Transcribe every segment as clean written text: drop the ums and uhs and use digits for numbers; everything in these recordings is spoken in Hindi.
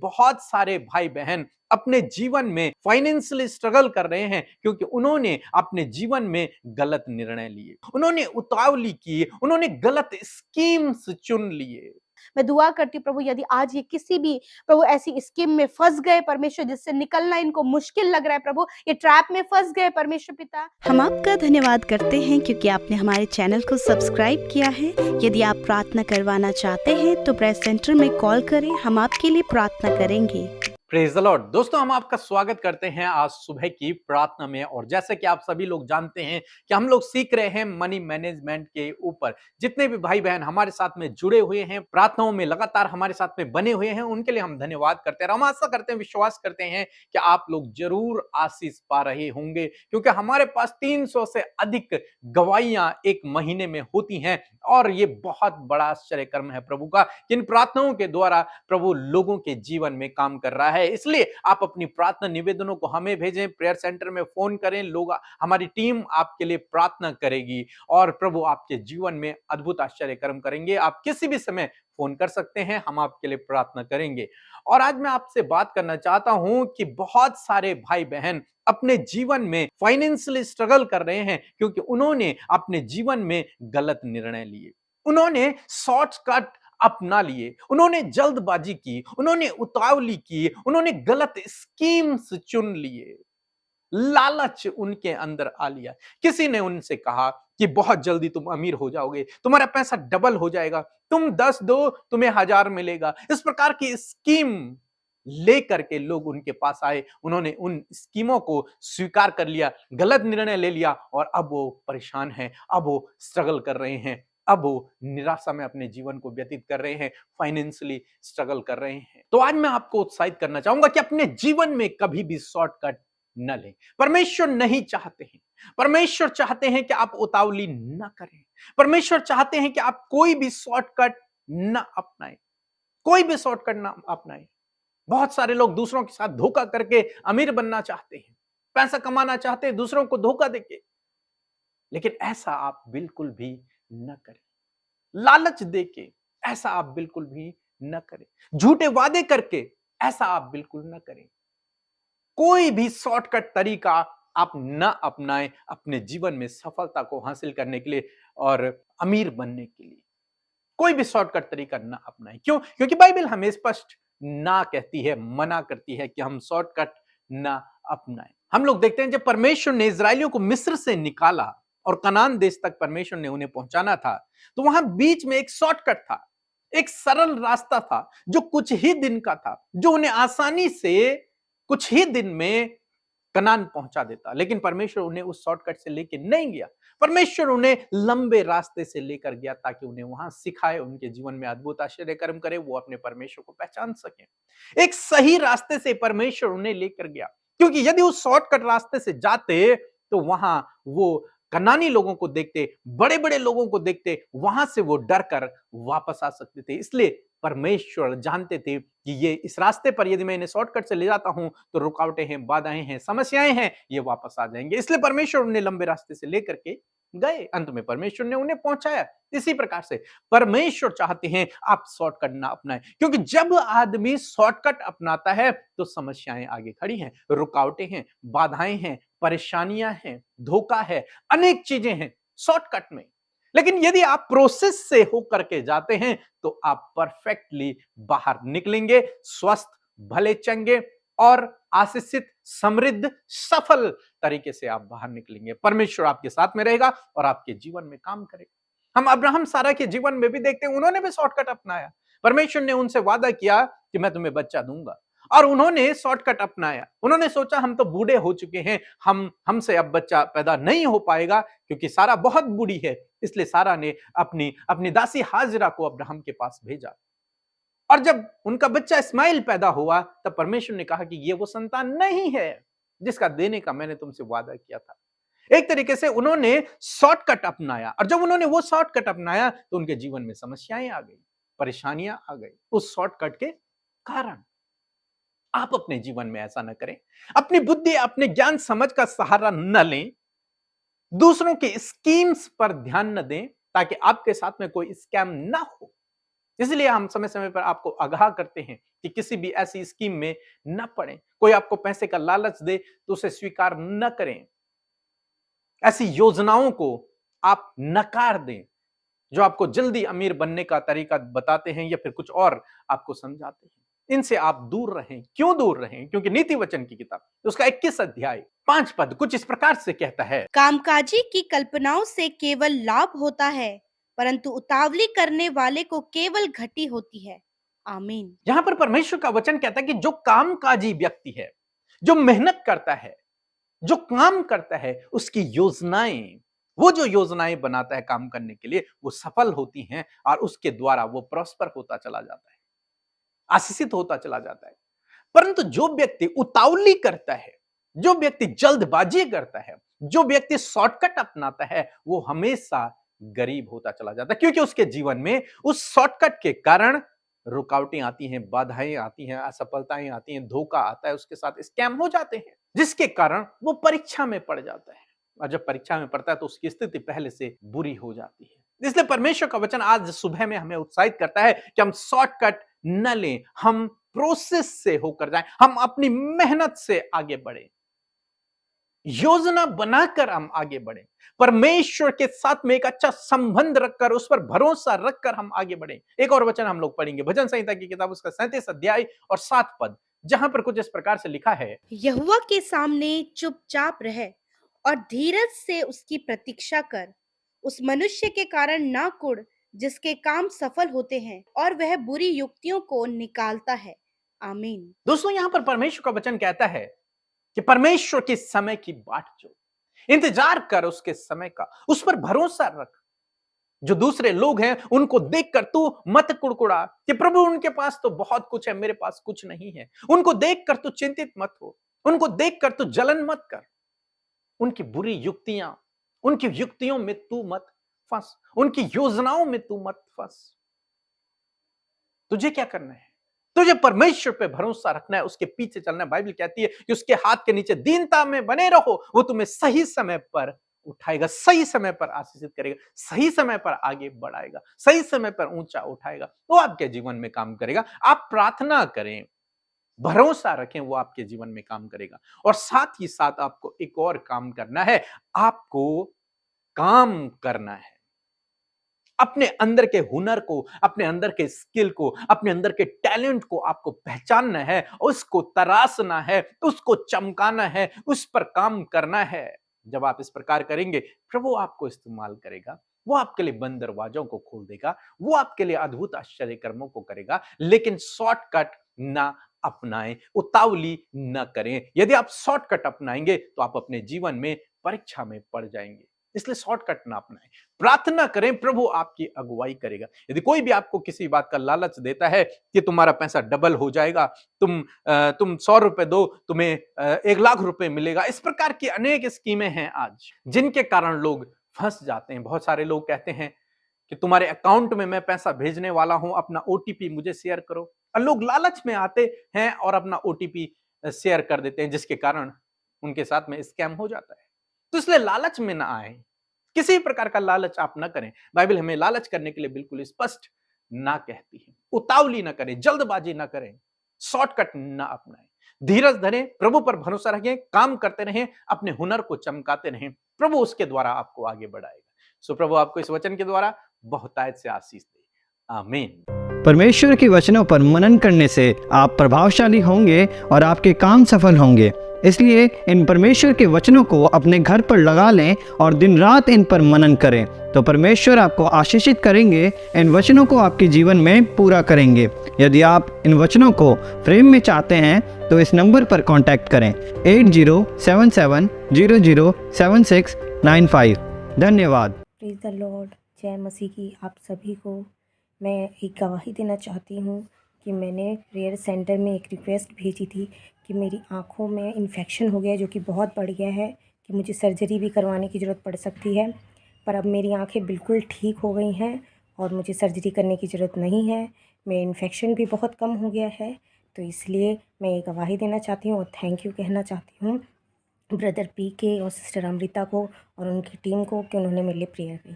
बहुत सारे भाई बहन अपने जीवन में फाइनेंशियली स्ट्रगल कर रहे हैं क्योंकि उन्होंने अपने जीवन में गलत निर्णय लिए, उन्होंने उतावली की, उन्होंने गलत स्कीम्स चुन लिए। मैं दुआ करती हूँ प्रभु, यदि आज ये किसी भी प्रभु ऐसी स्कीम में फंस गए परमेश्वर, जिससे निकलना इनको मुश्किल लग रहा है प्रभु, ये ट्रैप में फंस गए परमेश्वर पिता। हम आपका धन्यवाद करते हैं क्योंकि आपने हमारे चैनल को सब्सक्राइब किया है। यदि आप प्रार्थना करवाना चाहते हैं तो प्रेयर सेंटर में कॉल करें, हम आपके लिए प्रार्थना करेंगे। Praise the Lord. दोस्तों, हम आपका स्वागत करते हैं आज सुबह की प्रार्थना में। और जैसे कि आप सभी लोग जानते हैं कि हम लोग सीख रहे हैं मनी मैनेजमेंट के ऊपर। जितने भी भाई बहन हमारे साथ में जुड़े हुए हैं, प्रार्थनाओं में लगातार हमारे साथ में बने हुए हैं, उनके लिए हम धन्यवाद करते हैं। हम आशा करते हैं, विश्वास करते हैं कि आप लोग जरूर आशीष पा रहे होंगे, क्योंकि हमारे पास 300 से अधिक गवाहियां एक महीने में होती हैं। और ये बहुत बड़ा आश्चर्य कर्म है प्रभु का, इन प्रार्थनाओं के द्वारा प्रभु लोगों के जीवन में काम कर रहा है। इसलिए आप अपनी प्रार्थना निवेदनों को हमें भेजें, प्रेयर सेंटर में फोन करें, लोग, हमारी टीम आपके लिए प्रार्थना करेगी और प्रभु आपके जीवन में अद्भुत आश्चर्य कर्म करेंगे। आप किसी भी समय फोन कर सकते हैं, हम आपके लिए प्रार्थना करेंगे। और आज मैं आपसे बात करना चाहता हूं कि बहुत सारे भाई बहन अपने जीवन में फाइनेंशियली स्ट्रगल कर रहे हैं क्योंकि उन्होंने अपने जीवन में गलत निर्णय लिए, उन्होंने शॉर्टकट अपना लिए, उन्होंने जल्दबाजी की, उन्होंने उतावली की, उन्होंने गलत स्कीम्स चुन लिए। लालच उनके अंदर आ लिया। किसी ने उनसे कहा कि बहुत जल्दी तुम अमीर हो जाओगे, तुम्हारा पैसा डबल हो जाएगा, तुम 10 दो तुम्हें 1000 मिलेगा। इस प्रकार की स्कीम लेकर के लोग उनके पास आए, उन्होंने उन स्कीमों को स्वीकार कर लिया, गलत निर्णय ले लिया और अब वो परेशान हैं, अब वो स्ट्रगल कर रहे हैं, अब वो निराशा में अपने जीवन को व्यतीत कर रहे हैं, फाइनेंशियली स्ट्रगल कर रहे हैं। तो आज मैं आपको उत्साहित करना चाहूंगा कि अपने जीवन में कभी भी शॉर्टकट न लें। परमेश्वर नहीं चाहते हैं, परमेश्वर चाहते हैं कि आप उतावली न करें, परमेश्वर चाहते हैं कि आप कोई भी शॉर्टकट न अपनाएं, कोई भी शॉर्टकट न अपनाएं। बहुत सारे लोग दूसरों के साथ धोखा करके अमीर बनना चाहते हैं, पैसा कमाना चाहते हैं दूसरों को धोखा देके, लेकिन ऐसा आप बिल्कुल भी न करें। लालच देके ऐसा आप बिल्कुल भी न करें, झूठे वादे करके ऐसा आप बिल्कुल न करें। कोई भी शॉर्टकट तरीका आप न अपनाएं अपने जीवन में सफलता को हासिल करने के लिए और अमीर बनने के लिए। कोई भी शॉर्टकट तरीका ना अपनाएं। क्यों? क्योंकि बाइबल हमें स्पष्ट ना कहती है, मना करती है कि हम शॉर्टकट ना अपनाएं। हम लोग देखते हैं जब परमेश्वर ने इजरायलियों को मिस्र से निकाला और कनान देश तक परमेश्वर ने उन्हें पहुंचाना था, तो वहां बीच में एक शॉर्टकट था, एक सरल रास्ता था जो कुछ ही दिन का था, जो उन्हें आसानी से कुछ ही दिन में कनान पहुंचा देता। लेकिन परमेश्वर उन्हें उस शॉर्टकट से लेके नहीं गया, परमेश्वर उन्हें लंबे रास्ते से लेकर गया ताकि उन्हें वहां सिखाए, उनके जीवन में अद्भुत आश्चर्य कर्म करे, वो अपने परमेश्वर को पहचान सके। एक सही रास्ते से परमेश्वर उन्हें लेकर गया, क्योंकि यदि उस शॉर्टकट रास्ते से जाते तो वहां वो कनानी लोगों को देखते, बड़े बड़े लोगों को देखते, वहां से वो डर कर वापस आ सकते थे। इसलिए परमेश्वर जानते थे कि ये इस रास्ते पर यदि मैं इन्हें शॉर्टकट से ले जाता हूं तो रुकावटें हैं, बाधाएं हैं, समस्याएं हैं, ये वापस आ जाएंगे। इसलिए परमेश्वर उन्हें लंबे रास्ते से लेकर के गए, अंत में परमेश्वर ने उन्हें पहुंचाया। इसी प्रकार से परमेश्वर चाहते हैं आप शॉर्टकट ना अपनाएं, क्योंकि जब आदमी शॉर्टकट अपनाता है तो समस्याएं आगे खड़ी हैं, रुकावटें हैं, बाधाएं हैं, परेशानियां हैं, धोखा है, अनेक चीजें हैं शॉर्टकट में। लेकिन यदि आप प्रोसेस से होकर के जाते हैं तो आप परफेक्टली बाहर निकलेंगे, स्वस्थ, भले चंगे और आशीषित, समृद्ध, सफल तरीके से आप बाहर निकलेंगे। परमेश्वर आपके साथ में रहेगा और आपके जीवन में काम करेगा। हम अब्राहम सारा के जीवन में भी देखते हैं, उन्होंने भी शॉर्टकट अपनाया। परमेश्वर ने उनसे वादा किया कि मैं तुम्हें बच्चा दूंगा, और उन्होंने शॉर्टकट अपनाया। उन्होंने सोचा हम तो बूढ़े हो चुके हैं, हमसे अब बच्चा पैदा नहीं हो पाएगा, क्योंकि सारा बहुत बूढ़ी है। इसलिए सारा ने अपनी अपनी दासी हाजिरा को अब्राहम के पास भेजा, और जब उनका बच्चा इस्माइल पैदा हुआ तब परमेश्वर ने कहा कि ये वो संतान नहीं है जिसका देने का मैंने तुमसे वादा किया था। एक तरीके से उन्होंने शॉर्टकट अपनाया, और जब उन्होंने वो शॉर्टकट अपनाया तो उनके जीवन में समस्याएं आ गई, परेशानियां आ गई उस शॉर्टकट के कारण। आप अपने जीवन में ऐसा न करें, अपनी बुद्धि, अपने ज्ञान समझ का सहारा न लें, दूसरों के स्कीम्स पर ध्यान न दें ताकि आपके साथ में कोई स्कैम ना हो। इसलिए हम समय-समय पर आपको आगाह करते हैं कि किसी भी ऐसी स्कीम में न पड़ें। कोई आपको पैसे का लालच दे तो उसे स्वीकार न करें। ऐसी योजनाओं को आप नकार दें, जो आपको जल्दी अमीर बनने का तरीका बताते हैं या फिर कुछ और आपको समझाते हैं। इनसे आप दूर रहें। क्यों दूर रहें? क्योंकि नीति वचन की किताब उसका 21 अध्याय 5 पद कुछ इस प्रकार से कहता है, कामकाजी की कल्पनाओं से केवल लाभ होता है, परंतु उतावली करने वाले को केवल घटी होती है। आमीन। यहां पर परमेश्वर का वचन कहता है कि जो कामकाजी व्यक्ति है, जो मेहनत करता है, जो काम करता है, उसकी योजनाएं, वो जो योजनाएं बनाता है काम करने के लिए, वो सफल होती हैं और उसके द्वारा वो प्रॉस्पर होता चला जाता है, आशीषित होता चला जाता है। परंतु जो व्यक्ति उतावली करता है, जो व्यक्ति जल्दबाजी करता है, जो व्यक्ति शॉर्टकट अपनाता है, वो हमेशा गरीब होता चला जाता है, क्योंकि उसके जीवन में उस शॉर्टकट के कारण रुकावटें आती हैं, बाधाएं आती हैं, असफलताएं आती हैं, धोखा आता है, उसके साथ स्कैम हो जाते हैं, जिसके कारण वो परीक्षा में पड़ जाता है। और जब परीक्षा में पड़ता है तो उसकी स्थिति पहले से बुरी हो जाती है। इसलिए परमेश्वर का वचन आज सुबह में हमें उत्साहित करता है कि हम शॉर्टकट न लें, हम प्रोसेस से होकर जाएं, हम अपनी मेहनत से आगे बढ़ें, योजना बनाकर हम आगे बढ़ें, परमेश्वर के साथ में एक अच्छा संबंध रखकर, उस पर भरोसा रखकर हम आगे बढ़ें। एक और वचन हम लोग पढ़ेंगे भजन संहिता की किताब उसका 37 अध्याय और 7 पद, जहां पर कुछ इस प्रकार से लिखा है, यहोवा के सामने चुपचाप रह और धीरज से उसकी प्रतीक्षा कर। उस मनुष्य के कारण ना कुढ़ जिसके काम सफल होते हैं और वह बुरी युक्तियों को निकालता है। आमीन। दोस्तों यहां पर परमेश्वर का वचन कहता है कि परमेश्वर के समय की बाट जो, इंतजार कर उसके समय का, उस पर भरोसा रख। जो दूसरे लोग हैं उनको देखकर तू मत कुड़कुड़ा कि प्रभु उनके पास तो बहुत कुछ है, मेरे पास कुछ नहीं है। उनको देखकर तू चिंतित मत हो, उनको देखकर तू जलन मत कर। उनकी बुरी युक्तियां, उनकी युक्तियों में तू मत फंस, उनकी योजनाओं में तू मत फंस। तुझे क्या करना है? तुझे परमेश्वर पे भरोसा रखना है, उसके पीछे चलना है। बाइबल कहती है कि उसके हाथ के नीचे दीनता में बने रहो, वो तुम्हें सही समय पर उठाएगा, सही समय पर आशीषित करेगा, सही समय पर आगे बढ़ाएगा, सही समय पर ऊंचा उठाएगा, वो आपके जीवन में काम करेगा। आप प्रार्थना करें, भरोसा रखें, वो आपके जीवन में काम करेगा। और साथ ही साथ आपको एक और काम करना है, आपको काम करना है। अपने अंदर के हुनर को, अपने अंदर के स्किल को, अपने अंदर के टैलेंट को आपको पहचानना है, उसको तराशना है, उसको चमकाना है, उस पर काम करना है। जब आप इस प्रकार करेंगे, प्रभु आपको इस्तेमाल करेगा, वो आपके लिए बंद दरवाजों को खोल देगा, वो आपके लिए अद्भुत आश्चर्य कर्मों को करेगा। लेकिन शॉर्टकट ना अपनाएं, उतावली न करें। यदि आप शॉर्टकट अपनाएंगे तो आप अपने जीवन में परीक्षा में पड़ जाएंगे। इसलिए शॉर्टकट ना अपनाएं, प्रार्थना करें, प्रभु आपकी अगुवाई करेगा। यदि कोई भी आपको किसी बात का लालच देता है कि तुम्हारा पैसा डबल हो जाएगा, तुम 100 रुपए दो, तुम्हें 1 लाख रुपए मिलेगा, इस प्रकार की अनेक स्कीमें हैं आज, जिनके कारण लोग फंस जाते हैं। बहुत सारे लोग कहते हैं कि तुम्हारे अकाउंट में मैं पैसा भेजने वाला हूं, अपना ओटीपी मुझे शेयर करो, और लोग लालच में आते हैं और अपना ओटीपी शेयर कर देते हैं, जिसके कारण उनके साथ में स्कैम हो जाता है। तो इसलिए लालच में ना आए, किसी प्रकार का लालच आप ना करें। बाइबल हमें लालच करने के लिए बिल्कुल स्पष्ट ना कहती है। उतावली ना करें, जल्दबाजी ना करें, शॉर्टकट ना अपनाएं, धीरज धरें, प्रभु पर भरोसा रखें, काम करते रहें, अपने हुनर को चमकाते रहें, प्रभु उसके द्वारा आपको आगे बढ़ाएगा। सो प्रभु आपको इस वचन के द्वारा बहुतायत से आशीष दे। आमीन। परमेश्वर के वचनों पर मनन करने से आप प्रभावशाली होंगे और आपके काम सफल होंगे। इसलिए इन परमेश्वर के वचनों को अपने घर पर लगा लें और दिन रात इन पर मनन करें, तो परमेश्वर आपको आशीषित करेंगे, इन वचनों को आपके जीवन में पूरा करेंगे। यदि आप इन वचनों को फ्रेम में चाहते हैं तो इस नंबर पर कांटेक्ट करें 8077007695। धन्यवाद। Praise the Lord. जय मसीह की आप सभी को। मैं एक गवाही देना चाहती हूँ कि मैंने प्रेयर सेंटर में एक रिक्वेस्ट भेजी थी कि मेरी आँखों में इन्फेक्शन हो गया है, जो कि बहुत बढ़ गया है, कि मुझे सर्जरी भी करवाने की ज़रूरत पड़ सकती है। पर अब मेरी आँखें बिल्कुल ठीक हो गई हैं और मुझे सर्जरी करने की ज़रूरत नहीं है। मेरा इन्फेक्शन भी बहुत कम हो गया है। तो इसलिए मैं ये गवाही देना चाहती हूँ और थैंक यू कहना चाहती हूँ ब्रदर पीके और सिस्टर अमृता को और उनकी टीम को कि उन्होंने मेरे लिए प्रेयर की।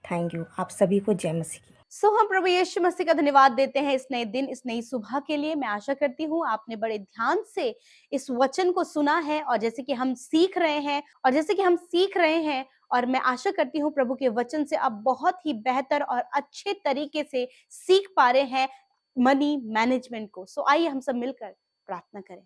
Thank you. आप सभी को जय मसीह की। हम प्रभु यीशु मसीह का धन्यवाद देते हैं इस नए दिन, इस नई सुबह के लिए। मैं आशा करती हूँ आपने बड़े ध्यान से इस वचन को सुना है, और जैसे कि हम सीख रहे हैं और मैं आशा करती हूँ प्रभु के वचन से आप बहुत ही बेहतर और अच्छे तरीके से सीख पा रहे हैं मनी मैनेजमेंट को। आइए हम सब मिलकर प्रार्थना करें।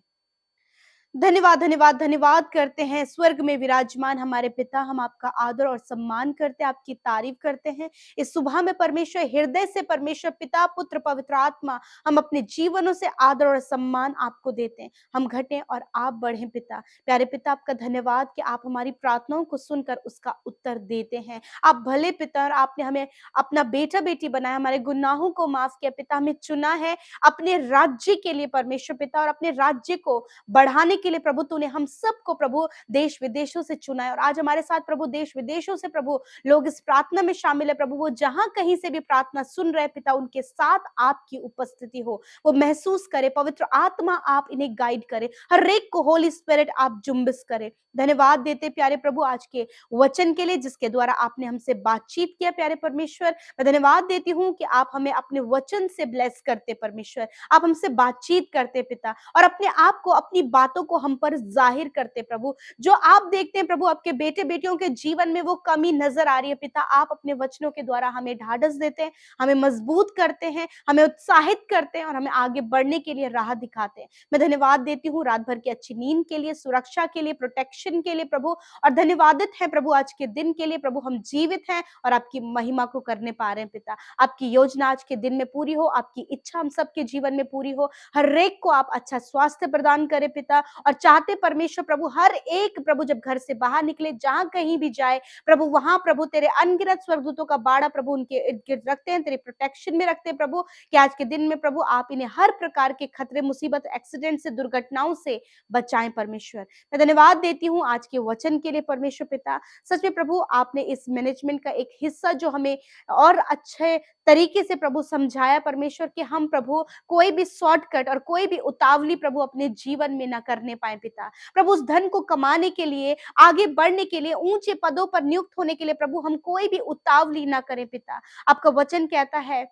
धन्यवाद, धन्यवाद, धन्यवाद करते हैं स्वर्ग में विराजमान हमारे पिता। हम आपका आदर और सम्मान करते हैं, आपकी तारीफ करते हैं। इस सुबह में परमेश्वर, हृदय से परमेश्वर पिता, पुत्र, पवित्र आत्मा, हम अपने जीवनों से आदर और सम्मान आपको देते हैं। हम घटें और आप बढ़ें पिता। प्यारे पिता, आपका धन्यवाद कि आप हमारी प्रार्थनाओं को सुनकर उसका उत्तर देते हैं। आप भले पिता, और आपने हमें अपना बेटा बेटी बनाया, हमारे गुनाहों को माफ किया पिता, हमें चुना है अपने राज्य के लिए परमेश्वर पिता, और अपने राज्य को बढ़ाने के लिए प्रभु तूने हम सबको प्रभु देश विदेशों से चुना है। और आज हमारे साथ प्रभु देश विदेशों से प्रभु लोग इस प्रार्थना में शामिल है प्रभु। वो जहां कहीं से भी प्रार्थना सुन रहे पिता, उनके साथ आपकी उपस्थिति हो, वो महसूस करे। पवित्र आत्मा आप इन्हें गाइड करे, हर एक को होली स्पिरिट आप जुम्बिस करे। धन्यवाद देते प्यारे प्रभु आज के वचन के लिए, जिसके द्वारा आपने हमसे बातचीत किया प्यारे परमेश्वर। मैं धन्यवाद देती हूँ कि आप हमें अपने वचन से ब्लेस करते परमेश्वर, आप हमसे बातचीत करते पिता, और अपने आप को, अपनी बातों को हम पर जाहिर करते प्रभु। जो आप देखते हैं प्रभु आपके बेटे बेटियों के जीवन में वो कमी नजर आ रही है पिता, आप अपने वचनों के द्वारा हमें ढाढ़स देते हैं, हमें मजबूत करते हैं, हमें उत्साहित करते हैं और हमें आगे बढ़ने के लिए राह दिखाते हैं। मैं धन्यवाद देती हूँ रात भर की अच्छी नींद के लिए, सुरक्षा के लिए, प्रोटेक्शन के लिए प्रभु, और धन्यवादित है प्रभु आज के दिन के लिए प्रभु। हम जीवित हैं और आपकी महिमा को करने पा रहे हैं पिता। आपकी योजना आज के दिन में पूरी हो, आपकी इच्छा हम सबके जीवन में पूरी हो। हर एक को आप अच्छा स्वास्थ्य प्रदान करें पिता, और चाहते परमेश्वर प्रभु हर एक प्रभु जब घर से बाहर निकले, जहां कहीं भी जाए प्रभु, वहां प्रभु तेरे अनगिनत स्वर्गदूतों का बाड़ा प्रभु उनके इर्द गिर्द रखते हैं, तेरे प्रोटेक्शन में रखते हैं प्रभु। कि आज के दिन में प्रभु आप इन्हें हर प्रकार के खतरे, मुसीबत, एक्सीडेंट से, दुर्घटनाओं से बचाएं परमेश्वर। मैं धन्यवाद देती हूँ आज के वचन के लिए परमेश्वर पिता। सच में प्रभु आपने इस मैनेजमेंट का एक हिस्सा जो हमें और अच्छे तरीके से प्रभु समझाया परमेश्वर, कि हम प्रभु कोई भी शॉर्टकट और कोई भी उतावली प्रभु अपने जीवन में ना करने पाए पिता। प्रभु उस धन को कमाने के लिए, आगे बढ़ने के लिए, ऊंचे पदों पर नियुक्त होने के लिए प्रभु हम कोई भी उतावली ना करें पिता। आपका वचन कहता है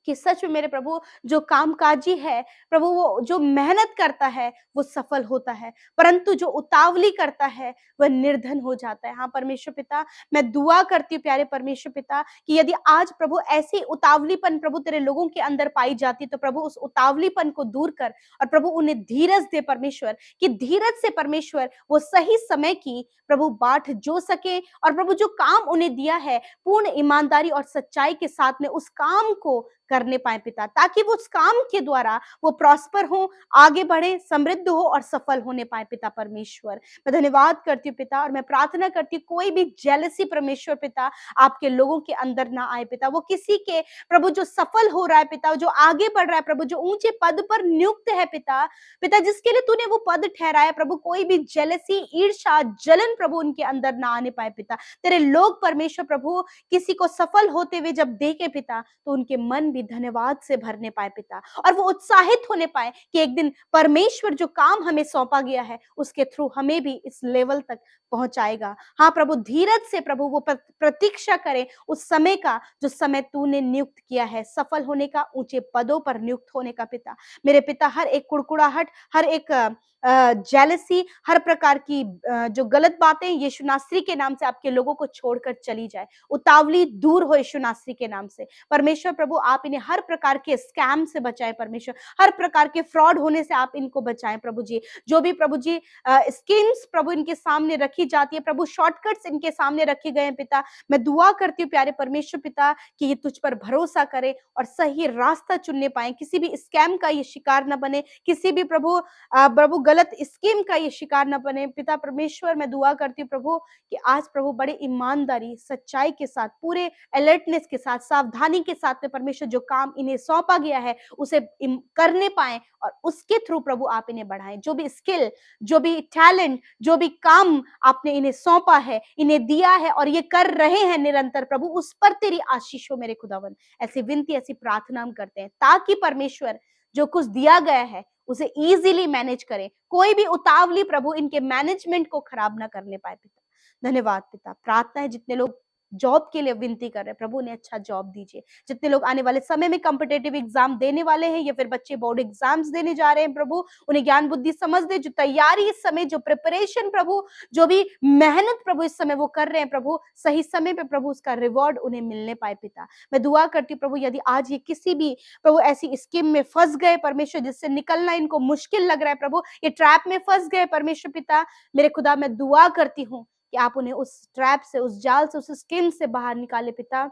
कि सच में मेरे प्रभु जो कामकाजी है प्रभु, वो जो मेहनत करता है वो सफल होता है, परंतु जो उतावली करता है वह निर्धन हो जाता है। हाँ परमेश्वर पिता, मैं दुआ करती हूँ प्यारे परमेश्वर पिता कि यदि आज प्रभु ऐसी उतावलीपन प्रभु तेरे लोगों के अंदर पाई जाती, तो प्रभु उस उतावलीपन को दूर कर और प्रभु उन्हें धीरज दे परमेश्वर, कि धीरज से परमेश्वर वो सही समय की प्रभु बाट जो सके, और प्रभु जो काम उन्हें दिया है पूर्ण ईमानदारी और सच्चाई के साथ में उस काम को करने पाए पिता, ताकि वो उस काम के द्वारा वो प्रॉस्पर हो, आगे बढ़े, समृद्ध हो और सफल होने पाए पिता परमेश्वर। मैं धन्यवाद करती हूँ पिता, और मैं प्रार्थना करती हूँ कोई भी जेलसी परमेश्वर पिता आपके लोगों के अंदर ना आए पिता। वो किसी के प्रभु जो सफल हो रहा है पिता, जो आगे बढ़ रहा है प्रभु, जो ऊंचे पद पर नियुक्त है पिता, पिता जिसके लिए तूने वो पद ठहराया प्रभु, कोई भी जेलसी, ईर्ष्या, जलन प्रभु उनके अंदर ना आने पाए पिता। तेरे लोग परमेश्वर प्रभु किसी को सफल होते हुए जब देखे पिता, तो उनके मन भी धन्यवाद से भरने पाए पिता, और वो उत्साहित होने पाए कि एक दिन परमेश्वर जो काम हमें सौंपा गया है उसके थ्रू हमें भी इस लेवल तक पहुंचाएगा। हाँ प्रभु, धीरज से प्रभु वो प्रतीक्षा करें उस समय का जो समय तूने नियुक्त किया है, सफल होने का, ऊंचे पदों पर नियुक्त होने का पिता। मेरे पिता हर एक कुड़कुड़ाहट, हर एक जेलसी, हर प्रकार की जो गलत बातें यीशु नासरी के नाम से आपके लोगों को छोड़कर चली जाए। उतावली दूर हो यीशु नासरी के नाम से परमेश्वर प्रभु। आप इन्हें हर प्रकार के स्कैम से बचाएं परमेश्वर, हर प्रकार के फ्रॉड होने से आप इनको बचाएं प्रभु जी। जो भी प्रभु जी स्कीम्स प्रभु इनके सामने रखी जाती है प्रभु, शॉर्टकट्स इनके सामने रखे गए हैं पिता, मैं दुआ करती हूँ प्यारे परमेश्वर पिता कि ये तुझ पर भरोसा करे और सही रास्ता चुनने पाए, किसी भी स्कैम का ये शिकार न बने, किसी भी प्रभु प्रभु गलत स्कीम का ये शिकार न बने पिता परमेश्वर। मैं दुआ करती हूँ प्रभु कि आज प्रभु बड़े ईमानदारी, सच्चाई के साथ, पूरे अलर्टनेस के साथ, सावधानी के साथ में परमेश्वर जो काम इन्हें सौंपा गया है उसे करने पाए, और उसके थ्रू प्रभु आप इन्हें बढ़ाएं। जो भी स्किल, जो भी टैलेंट, जो भी काम आपने इन्हें सौंपा है, इन्हें दिया है और ये कर रहे हैं निरंतर प्रभु, उस पर तेरी आशीष हो मेरे खुदावन। ऐसी विनती, ऐसी प्रार्थना हम करते हैं ताकि परमेश्वर जो कुछ दिया गया है उसे इजीली मैनेज करें, कोई भी उतावली प्रभु इनके मैनेजमेंट को खराब ना करने पाए पिता। धन्यवाद पिता। प्रार्थना है जितने लोग जॉब के लिए विनती कर रहे हैं, प्रभु उन्हें अच्छा जॉब दीजिए। जितने लोग आने वाले समय में कॉम्पिटिटिव एग्जाम देने वाले हैं या फिर बच्चे बोर्ड एग्जाम्स देने जा रहे हैं, प्रभु उन्हें ज्ञान बुद्धि समझ दे, जो तैयारी इस समय, जो प्रिपरेशन प्रभु, जो भी मेहनत प्रभु इस समय वो कर रहे हैं प्रभु, सही समय पे प्रभु उसका रिवॉर्ड उन्हें मिलने पाए पिता। मैं दुआ करती हूँ प्रभु, यदि आज ये किसी भी प्रभु ऐसी स्कीम में फंस गए परमेश्वर, जिससे निकलना इनको मुश्किल लग रहा है प्रभु, ये ट्रैप में फंस गए परमेश्वर पिता, मेरे खुदा मैं दुआ करती हूँ कि आप उन्हें उस ट्रैप से, उस जाल से, उस स्कीम से बाहर निकाले पिता,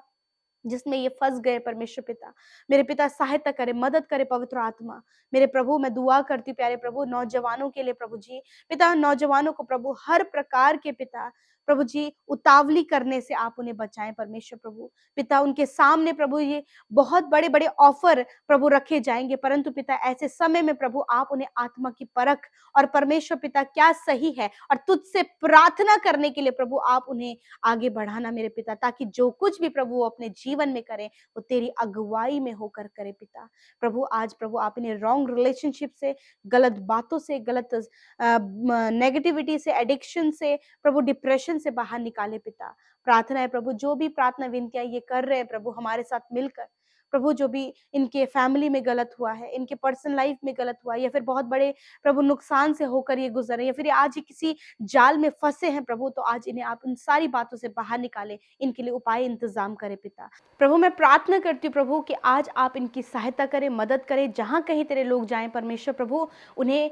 जिसमें ये फंस गए परमेश्वर पिता। मेरे पिता सहायता करे, मदद करे पवित्र आत्मा। मेरे प्रभु मैं दुआ करती हूँ प्यारे प्रभु नौजवानों के लिए प्रभु जी, पिता नौजवानों को प्रभु हर प्रकार के पिता प्रभु जी उतावली करने से आप उन्हें बचाएं परमेश्वर प्रभु पिता। उनके सामने प्रभु ये बहुत बड़े बड़े ऑफर प्रभु रखे जाएंगे, परंतु पिता ऐसे समय में प्रभु आप उन्हें आत्मा की परख और परमेश्वर पिता क्या सही है और तुझसे प्रार्थना करने के लिए प्रभु आप उन्हें आगे बढ़ाना मेरे पिता, ताकि जो कुछ भी प्रभु वो अपने जीवन में करें वो तेरी अगुवाई में होकर करे पिता। प्रभु आज प्रभु आप इन्हें रॉन्ग रिलेशनशिप से, गलत बातों से, गलत नेगेटिविटी से, एडिक्शन से, प्रभु डिप्रेशन से बाहर निकाले पिता। प्रार्थना है प्रभु, जो भी प्रार्थना विनतियां ये कर रहे हैं प्रभु हमारे साथ मिलकर, प्रभु जो भी इनके फैमिली में गलत हुआ है, इनके पर्सनल लाइफ में गलत हुआ है, या फिर बहुत बड़े प्रभु नुकसान से होकर ये गुजरे, या फिर आज ये किसी जाल में फंसे हैं प्रभु, तो आज इन्हें आप उन सारी बातों से बाहर निकालें, इनके लिए उपाय इंतजाम करें पिता। प्रभु मैं प्रार्थना करती हूँ प्रभु कि आज आप इनकी सहायता करें, मदद करें, जहाँ कहीं तेरे लोग जाएं परमेश्वर प्रभु उन्हें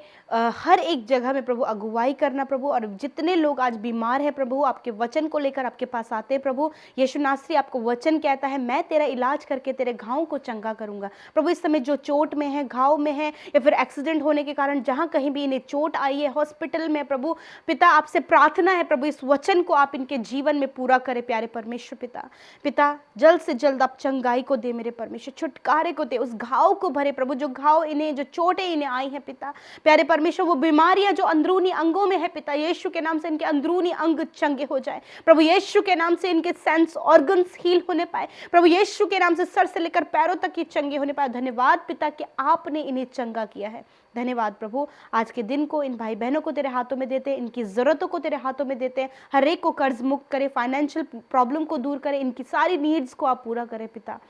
हर एक जगह में प्रभु अगुवाई करना प्रभु। और जितने लोग आज बीमार है प्रभु, आपके वचन को लेकर आपके पास आते हैं प्रभु, यीशु नासरी आपको वचन कहता है मैं तेरा इलाज करके तेरे घावों को चंगा करूंगा। प्रभु इस समय जो चोट में है, घाव में है, या फिर एक्सीडेंट होने के कारण जहां कहीं भी इन्हें चोट आई है, हॉस्पिटल में प्रभु पिता आपसे प्रार्थना है प्रभु इस वचन को आप इनके जीवन में पूरा करें प्यारे परमेश्वर पिता। पिता जल्द से जल्द आप चंगाई को दे मेरे परमेश्वर, छुटकारे को दे, उस घाव को भरे प्रभु, जो घाव इन्हें, जो चोटें इन्हें आई हैं पिता प्यारे परमेश्वर, वो बीमारियां जो अंदरूनी अंगों में है पिता, यीशु के नाम से इनके अंदरूनी अंग चंगे हो जाए प्रभु, यीशु के नाम से इनके सेंस ऑर्गन्स हील होने पाए प्रभु, यीशु के नाम से सर से लेकर पैरों तक ये चंगे होने पाए। धन्यवाद पिता कि आपने इन्हें चंगा किया है। धन्यवाद प्रभु, आज के दिन को इन भाई बहनों को तेरे हाथों में देते हैं, इनकी जरूरतों को तेरे हाथों में देते हैं, हर एक को कर्ज मुक्त करे, फाइनेंशियल प्रॉब्लम को दूर करे, इनकी सारी नीड्स को आप पूरा करें पिता।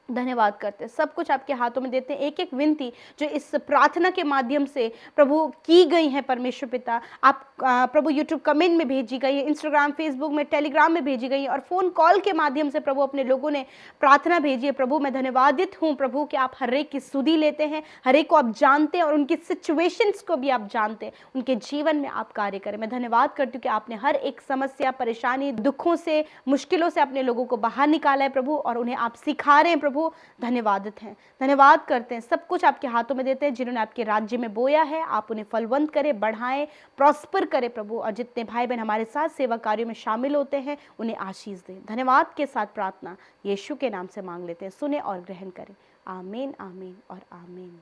धन्यवाद करते हैं, सब कुछ आपके हाथों में देते हैं। एक एक विनती जो इस प्रार्थना के माध्यम से प्रभु की गई है परमेश्वर पिता, आप प्रभु यूट्यूब कमेंट में भेजी गई है, इंस्टाग्राम, फेसबुक में, टेलीग्राम में भेजी गई है, और फोन कॉल के माध्यम से प्रभु अपने लोगों ने प्रार्थना भेजी है प्रभु। मैं धन्यवादित हूँ प्रभु कि आप हर एक की सुधि लेते हैं, हर एक को आप जानते हैं और उनकी सिचुएशंस को भी आप जानते हैं, उनके जीवन में आप कार्य करें। मैं धन्यवाद करती हूँ कि आपने हर एक समस्या, परेशानी, दुखों से, मुश्किलों से अपने लोगों को बाहर निकाला है प्रभु, और उन्हें आप सिखा रहे हैं प्रभु। धन्यवादित हैं, धन्यवाद करते हैं, सब कुछ आपके हाथों में देते हैं। जिन्होंने आपके राज्य में बोया है आप उन्हें फलवंत करें, बढ़ाएं, प्रॉस्पर करें प्रभु, और जितने भाई बहन हमारे साथ सेवा कार्यों में शामिल होते हैं उन्हें आशीष दें। धन्यवाद के साथ प्रार्थना यीशु के नाम से मांग लेते हैं, सुने और ग्रहण करें। आमीन, आमीन और आमीन।